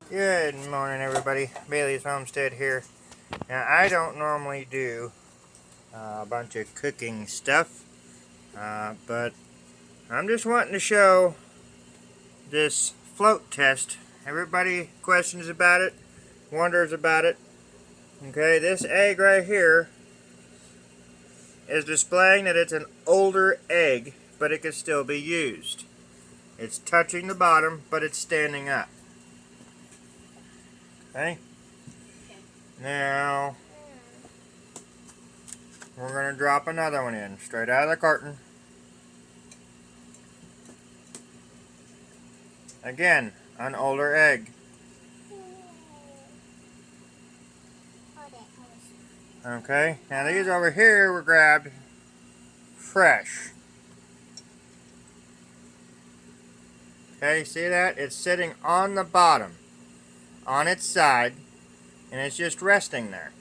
Good morning, everybody. Bailey's Homestead here. Now, I don't normally do a bunch of cooking stuff, but I'm just wanting to show this float test. Everybody questions about it, wonders about it. Okay, this egg right here is displaying that it's an older egg, but it can still be used. It's touching the bottom, but it's standing up. Okay? Now, we're going to drop another one in, straight out of the carton. Again, an older egg. Okay, now these over here were grabbed fresh. Okay, see that? It's sitting on the bottom, on its side, and it's just resting there.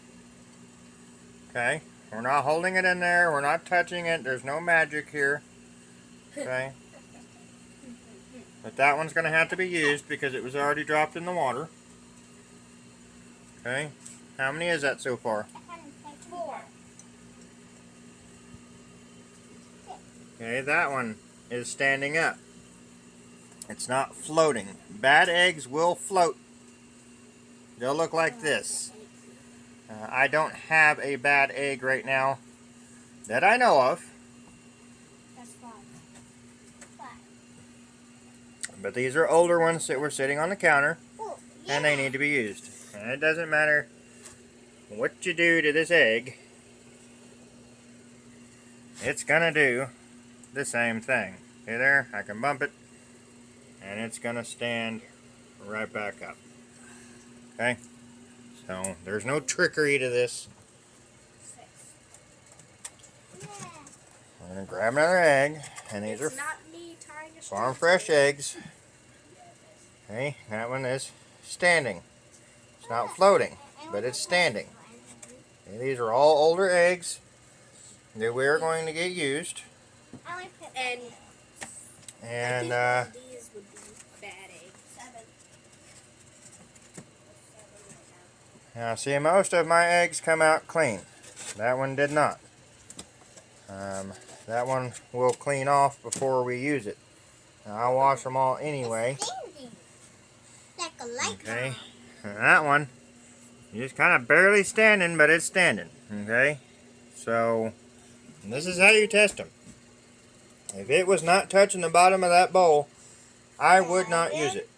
Okay, we're not holding it in there, we're not touching it, there's no magic here. Okay, but that one's going to have to be used because it was already dropped in the water. Okay, how many is that so far? 4. Okay, that one is standing up. It's not floating. Bad eggs will float. They'll look like this. I don't have a bad egg right now that I know of. That's 5. But these are older ones that were sitting on the counter, and they need to be used. And it doesn't matter what you do to this egg, it's gonna do the same thing. See there? I can bump it, and it's gonna stand right back up. Okay? So there's no trickery to this. 6. I'm gonna grab another egg, and these are farm fresh eggs. Okay, that one is standing. It's not floating, but it's standing. Okay, these are all older eggs that we're going to get used. And These would be bad eggs. 7. now see, most of my eggs come out clean. That one did not. That one will clean off before we use it. Now, I'll wash them all anyway. Like a light Okay, and that one is just kind of barely standing, but it's standing. Okay, so this is how you test them. If it was not touching the bottom of that bowl, I would not use it.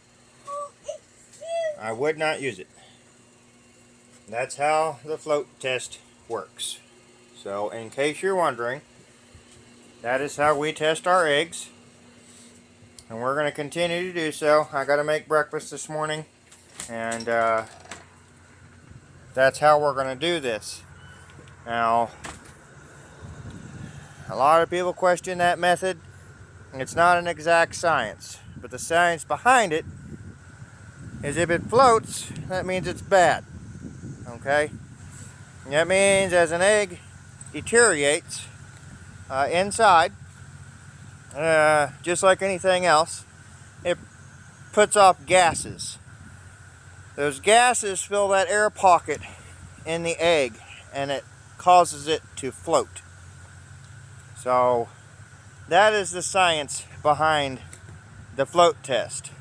I would not use it. That's how the float test works. So, in case you're wondering, that is how we test our eggs. And we're going to continue to do so. I got to make breakfast this morning. And that's how we're going to do this. Now, a lot of people question that method. It's not an exact science. But the science behind it is if it floats, that means it's bad. Okay? And that means as an egg deteriorates inside, just like anything else, it puts off gases. Those gases fill that air pocket in the egg, and it causes it to float. So that is the science behind the float test.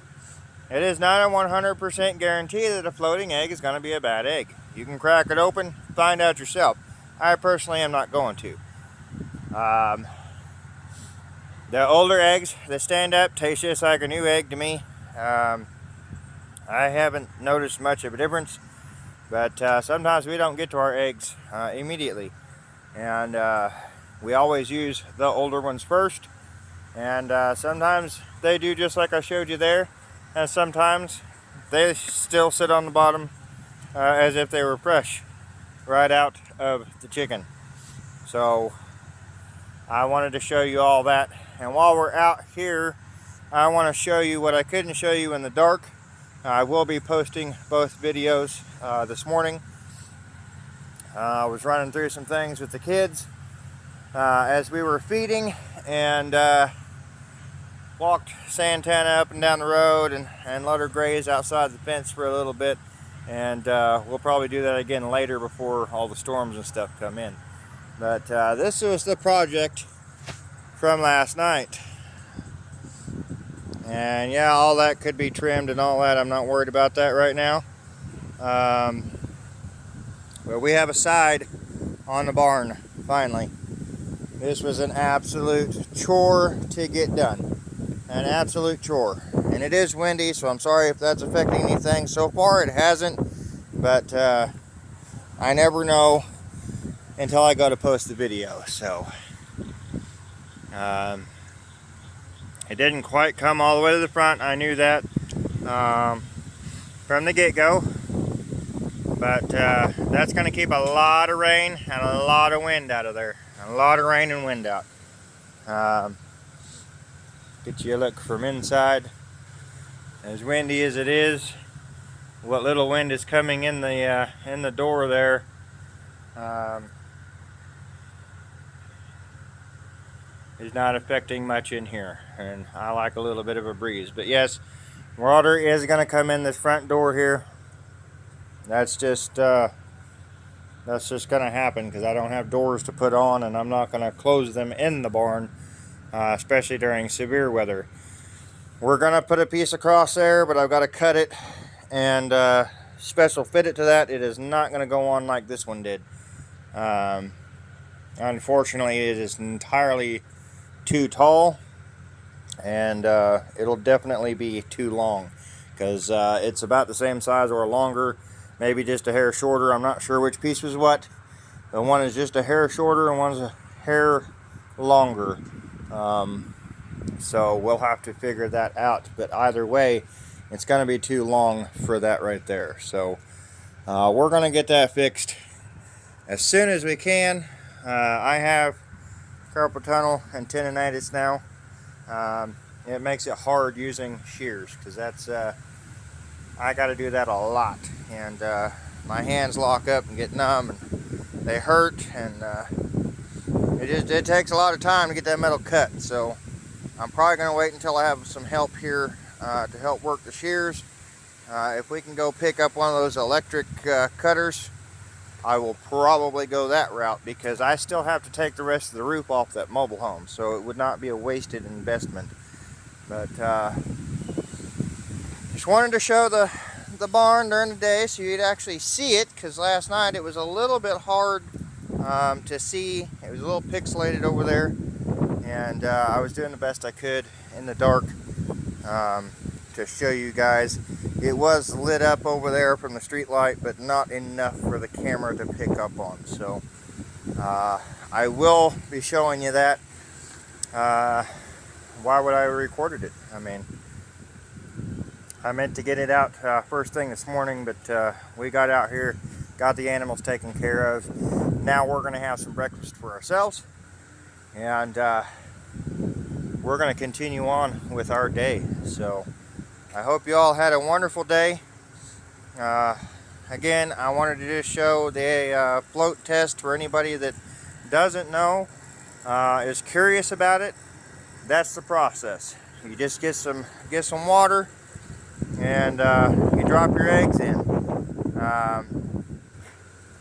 It is not a 100% guarantee that a floating egg is going to be a bad egg. You can crack it open, find out yourself. I personally am not going to. The older eggs that stand up taste just like a new egg to me. I haven't noticed much of a difference, but sometimes we don't get to our eggs immediately. And we always use the older ones first. And sometimes they do just like I showed you there. And sometimes they still sit on the bottom as if they were fresh right out of the chicken. So I wanted to show you all that. And while we're out here, I want to show you what I couldn't show you in the dark. I will be posting both videos this morning. I was running through some things with the kids as we were feeding, and walked Santana up and down the road and let her graze outside the fence for a little bit. And we'll probably do that again later before all the storms and stuff come in. But this was the project from last night. And yeah, all that could be trimmed and all that. I'm not worried about that right now. But we have a side on the barn, finally. This was an absolute chore to get done. An absolute chore. And it is windy, so I'm sorry if that's affecting anything. So far, it hasn't. But I never know until I go to post the video. So it didn't quite come all the way to the front. I knew that from the get-go. But that's going to keep a lot of rain and a lot of wind out of there. A lot of rain and wind out. Get you a look from inside. As windy as it is, what little wind is coming in the door there, is not affecting much in here. And I like a little bit of a breeze. But yes, water is going to come in this front door here. That's just going to happen because I don't have doors to put on, and I'm not going to close them in the barn, especially during severe weather. We're going to put a piece across there, but I've got to cut it and special fit it to that. It is not going to go on like this one did. Unfortunately, it is entirely too tall, and it'll definitely be too long because it's about the same size or longer. Maybe just a hair shorter. I'm not sure which piece was what. The one is just a hair shorter and one's a hair longer. So we'll have to figure that out. But either way, it's going to be too long for that right there. So we're going to get that fixed as soon as we can. I have carpal tunnel and tendonitis now. It makes it hard using shears because that's I got to do that a lot, and my hands lock up and get numb, and they hurt, and it takes a lot of time to get that metal cut. So I'm probably going to wait until I have some help here to help work the shears. If we can go pick up one of those electric cutters, I will probably go that route because I still have to take the rest of the roof off that mobile home, so it would not be a wasted investment. But just wanted to show the barn during the day so you'd actually see it, because last night it was a little bit hard to see. It was a little pixelated over there, and I was doing the best I could in the dark to show you guys. It was lit up over there from the street light, but not enough for the camera to pick up on. So I will be showing you that. Why would I have recorded it? I mean, I meant to get it out first thing this morning, but we got out here, got the animals taken care of. Now we're going to have some breakfast for ourselves, and we're going to continue on with our day. So I hope you all had a wonderful day. Again, I wanted to just show the float test for anybody that doesn't know, is curious about it. That's the process. You just get some water, and you drop your eggs in.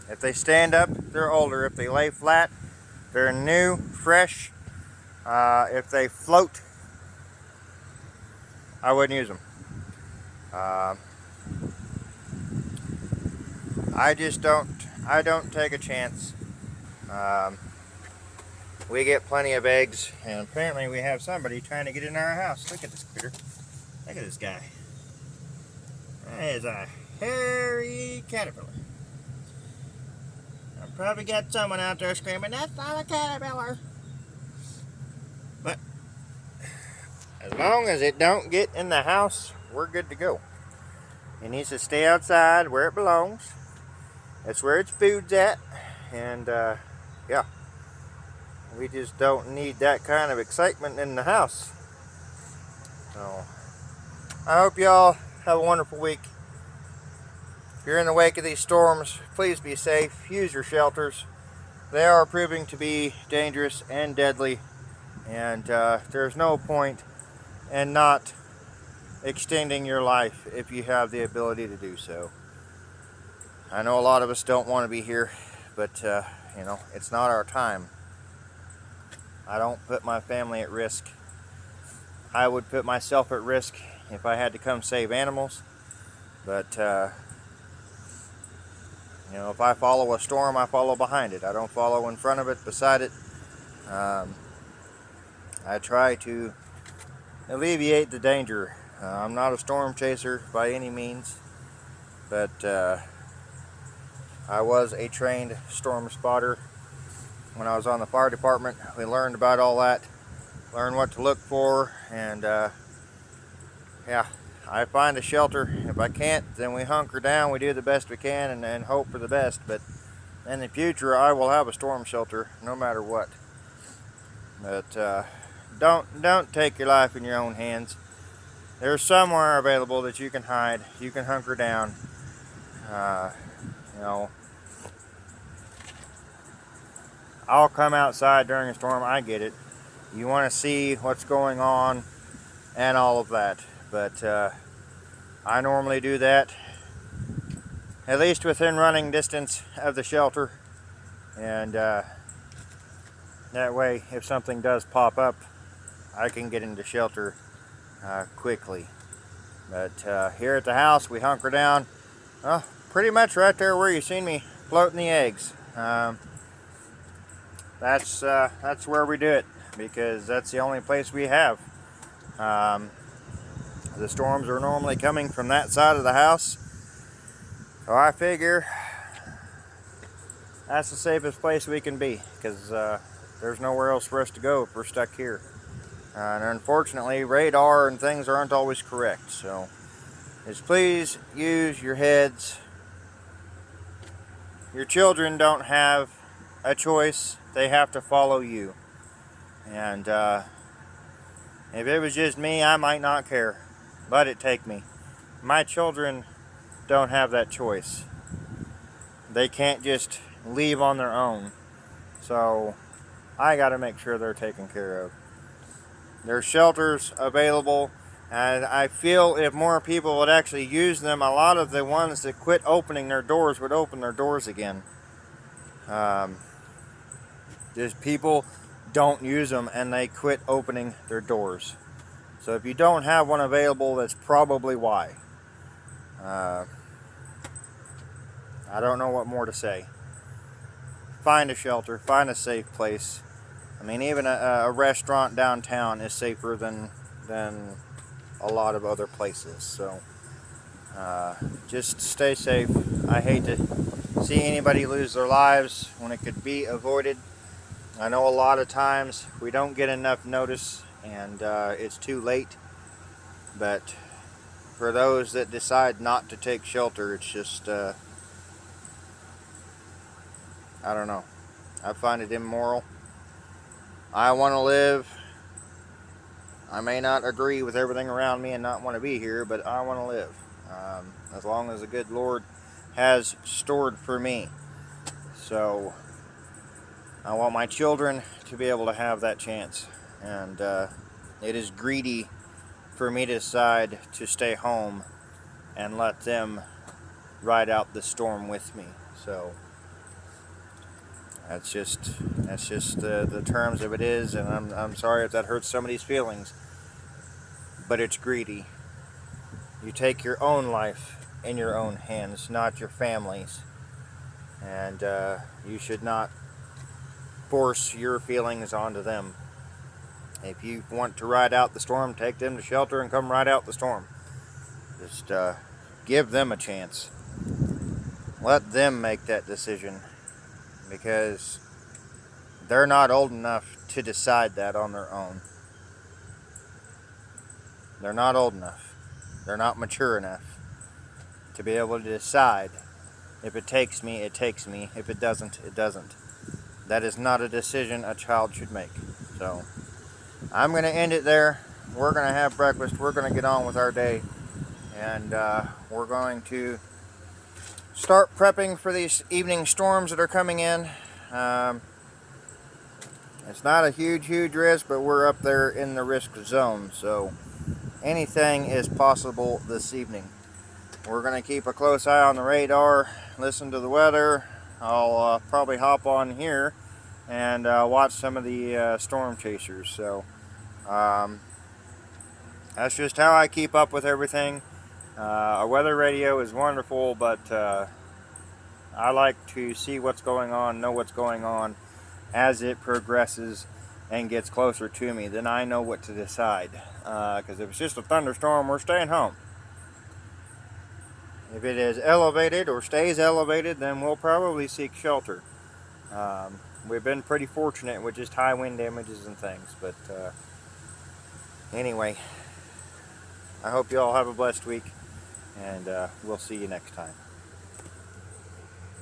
If they stand up, they're older. If they lay flat, they're new, fresh. If they float, I wouldn't use them. I don't take a chance. We get plenty of eggs, and apparently we have somebody trying to get in our house. Look at this critter. Look at this guy. That is a hairy caterpillar. I've probably got someone out there screaming, "That's not a caterpillar." But as long as it don't get in the house, we're good to go. It needs to stay outside where it belongs. That's where its food's at. And yeah, we just don't need that kind of excitement in the house. So I hope y'all have a wonderful week. If you're in the wake of these storms, please be safe. Use your shelters. They are proving to be dangerous and deadly, and there's no point and not extending your life if you have the ability to do so. I know a lot of us don't want to be here, but it's not our time. I don't put my family at risk. I would put myself at risk if I had to come save animals, but if I follow a storm, I follow behind it. I don't follow in front of it, beside it. I try to alleviate the danger. I'm not a storm chaser by any means, but I was a trained storm spotter when I was on the fire department. We learned about all that, learned what to look for, and I find a shelter. If I can't, then we hunker down, we do the best we can, and hope for the best. But in the future, I will have a storm shelter no matter what. But don't take your life in your own hands. There's somewhere available that you can hide. You can hunker down. I'll come outside during a storm. I get it. You want to see what's going on and all of that. But I normally do that at least within running distance of the shelter. And that way, if something does pop up, I can get into shelter quickly. But here at the house, we hunker down pretty much right there where you seen me floating the eggs. That's where we do it, because that's the only place we have. The storms are normally coming from that side of the house, so I figure that's the safest place we can be, because there's nowhere else for us to go if we're stuck here. And unfortunately, radar and things aren't always correct, so just please use your heads. Your children don't have a choice. They have to follow you. And if it was just me, I might not care. Let it take me. My children don't have that choice. They can't just leave on their own. So I got to make sure they're taken care of. There's shelters available, and I feel if more people would actually use them, a lot of the ones that quit opening their doors would open their doors again. Just people don't use them and they quit opening their doors. So if you don't have one available, that's probably why. I don't know what more to say. Find a shelter, find a safe place. I mean, even a restaurant downtown is safer than a lot of other places. So just stay safe. I hate to see anybody lose their lives when it could be avoided. I know a lot of times we don't get enough notice and it's too late. But for those that decide not to take shelter, it's just, I don't know. I find it immoral. I want to live. I may not agree with everything around me and not want to be here, but I want to live. As long as the good Lord has stored for me. So I want my children to be able to have that chance. And it is greedy for me to decide to stay home and let them ride out the storm with me. So that's just the terms of it is, and I'm sorry if that hurts somebody's feelings, but it's greedy. You take your own life in your own hands, not your family's, and you should not force your feelings onto them. If you want to ride out the storm, take them to shelter and come ride out the storm. Just give them a chance. Let them make that decision, because they're not old enough to decide that on their own. They're not old enough. They're not mature enough to be able to decide, if it takes me, it takes me. If it doesn't, it doesn't. That is not a decision a child should make. So I'm going to end it there. We're going to have breakfast. We're going to get on with our day. And we're going to start prepping for these evening storms that are coming in. It's not a huge risk, but we're up there in the risk zone. So anything is possible this evening. We're going to keep a close eye on the radar, listen to the weather. I'll probably hop on here and watch some of the storm chasers. So that's just how I keep up with everything. Our weather radio is wonderful, but I like to see what's going on, know what's going on as it progresses and gets closer to me. Then I know what to decide. Because if it's just a thunderstorm, we're staying home. If it is elevated or stays elevated, then we'll probably seek shelter. We've been pretty fortunate with just high wind damages and things. But anyway, I hope you all have a blessed week, and we'll see you next time.